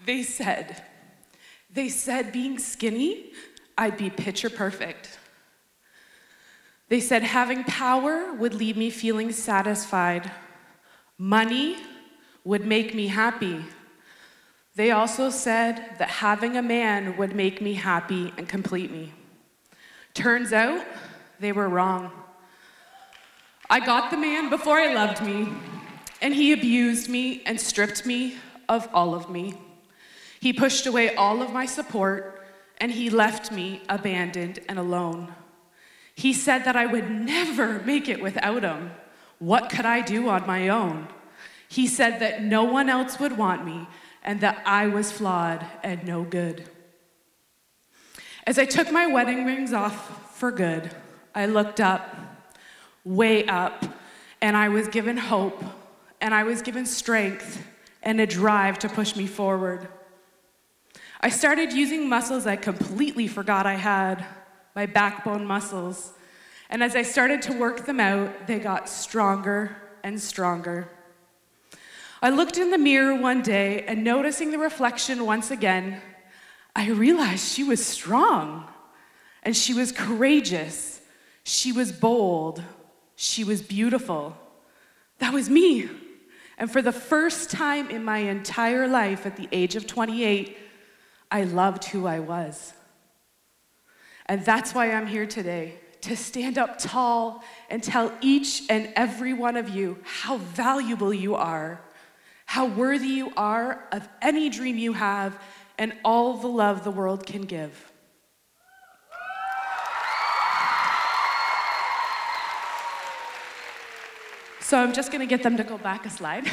They said, being skinny, I'd be picture perfect. They said having power would leave me feeling satisfied. Money would make me happy. They also said that having a man would make me happy and complete me. Turns out, they were wrong. I got the man before I loved me, and he abused me and stripped me of all of me. He pushed away all of my support, and he left me abandoned and alone. He said that I would never make it without him. What could I do on my own? He said that no one else would want me, and that I was flawed and no good. As I took my wedding rings off for good, I looked up, way up, and I was given hope, and I was given strength and a drive to push me forward. I started using muscles I completely forgot I had, my backbone muscles. And as I started to work them out, they got stronger and stronger. I looked in the mirror one day, and noticing the reflection once again, I realized she was strong, and she was courageous, she was bold, she was beautiful. That was me. And for the first time in my entire life, at the age of 28, I loved who I was. And that's why I'm here today, to stand up tall and tell each and every one of you how valuable you are, how worthy you are of any dream you have, and all the love the world can give. So I'm just gonna get them to go back a slide.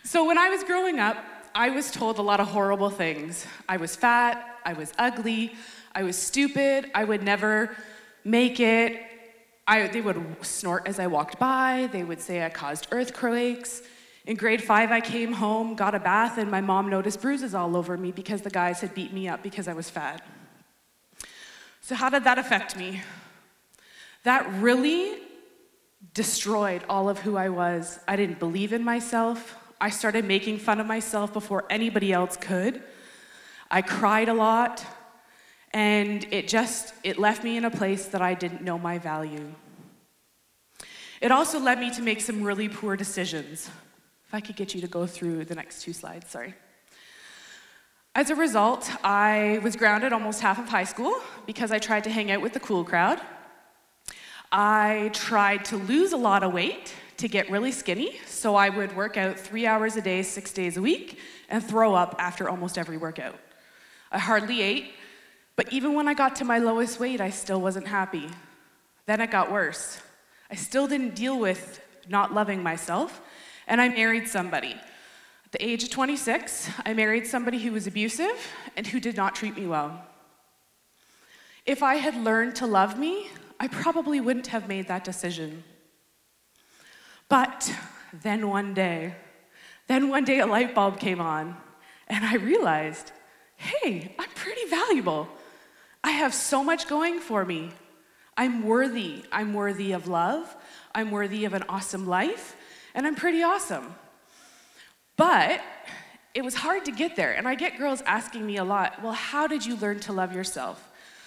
So when I was growing up, I was told a lot of horrible things. I was fat, I was ugly, I was stupid, I would never make it. They would snort as I walked by, they would say I caused earthquakes. In grade 5, I came home, got a bath, and my mom noticed bruises all over me because the guys had beat me up because I was fat. So how did that affect me? That really destroyed all of who I was. I didn't believe in myself. I started making fun of myself before anybody else could. I cried a lot, and it left me in a place that I didn't know my value. It also led me to make some really poor decisions. If I could get you to go through the next 2 slides, sorry. As a result, I was grounded almost half of high school because I tried to hang out with the cool crowd. I tried to lose a lot of weight to get really skinny, so I would work out 3 hours a day, 6 days a week, and throw up after almost every workout. I hardly ate, but even when I got to my lowest weight, I still wasn't happy. Then it got worse. I still didn't deal with not loving myself, and I married somebody. At the age of 26, I married somebody who was abusive and who did not treat me well. If I had learned to love me, I probably wouldn't have made that decision. But then one day a light bulb came on, and I realized, hey, I'm pretty valuable. I have so much going for me. I'm worthy. I'm worthy of love. I'm worthy of an awesome life, and I'm pretty awesome. But it was hard to get there, and I get girls asking me a lot, well, how did you learn to love yourself?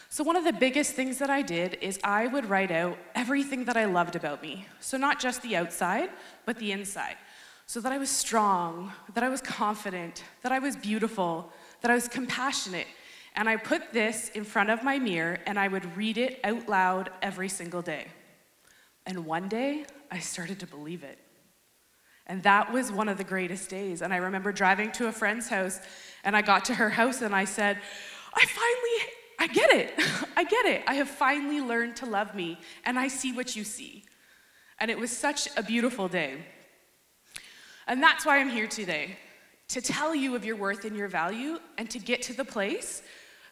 So one of the biggest things that I did is I would write out everything that I loved about me. So not just the outside, but the inside. So that I was strong, that I was confident, that I was beautiful, that I was compassionate. And I put this in front of my mirror and I would read it out loud every single day. And one day, I started to believe it. And that was one of the greatest days. And I remember driving to a friend's house, and I got to her house and I said, I get it. I get it. I have finally learned to love me, and I see what you see. And it was such a beautiful day. And that's why I'm here today, to tell you of your worth and your value, and to get to the place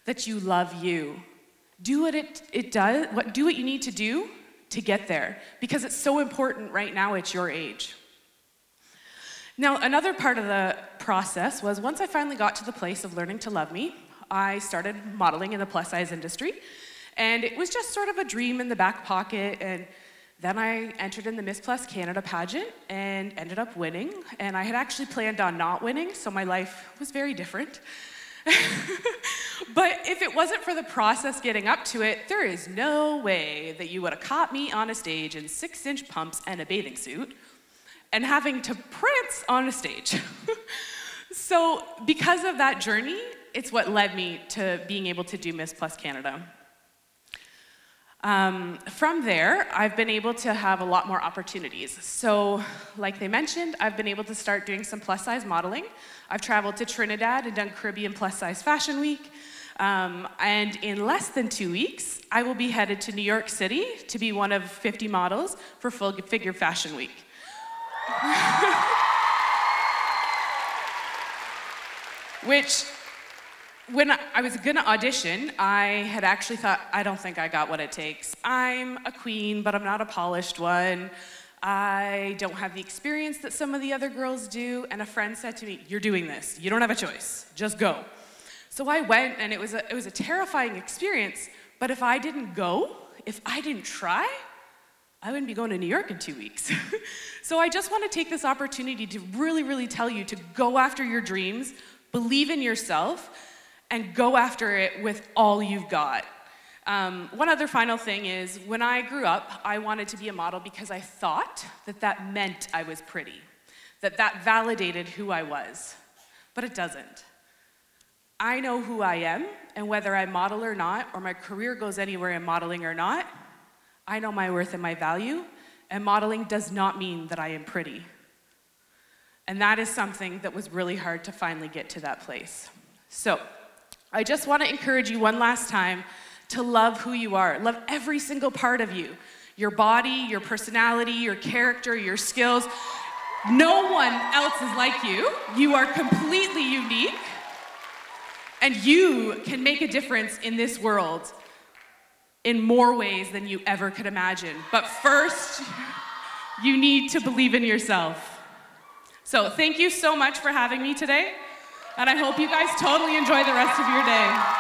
that you love you. Do what do what you need to do to get there, because it's so important right now at your age. Now, another part of the process was once I finally got to the place of learning to love me, I started modeling in the plus-size industry, and it was just sort of a dream in the back pocket, and Then I entered in the Miss Plus Canada pageant and ended up winning. And I had actually planned on not winning, so my life was very different. But if it wasn't for the process getting up to it, there is no way that you would have caught me on a stage in 6-inch pumps and a bathing suit and having to prance on a stage. So because of that journey, it's what led me to being able to do Miss Plus Canada. From there, I've been able to have a lot more opportunities. So, like they mentioned, I've been able to start doing some plus-size modeling. I've traveled to Trinidad and done Caribbean Plus-Size Fashion Week. And in less than 2 weeks, I will be headed to New York City to be one of 50 models for Full Figure Fashion Week. Which, when I was gonna audition, I had actually thought, I don't think I got what it takes. I'm a queen, but I'm not a polished one. I don't have the experience that some of the other girls do. And a friend said to me, you're doing this. You don't have a choice. Just go. So I went, and it was a terrifying experience. But if I didn't go, if I didn't try, I wouldn't be going to New York in 2 weeks. So I just want to take this opportunity to really, really tell you to go after your dreams, believe in yourself, and go after it with all you've got. One other final thing is, when I grew up, I wanted to be a model because I thought that that meant I was pretty, that that validated who I was, but it doesn't. I know who I am, and whether I model or not, or my career goes anywhere in modeling or not, I know my worth and my value, and modeling does not mean that I am pretty. And that is something that was really hard to finally get to that place. So, I just want to encourage you one last time to love who you are. Love every single part of you. Your body, your personality, your character, your skills. No one else is like you. You are completely unique. And you can make a difference in this world in more ways than you ever could imagine. But first, you need to believe in yourself. So thank you so much for having me today. And I hope you guys totally enjoy the rest of your day.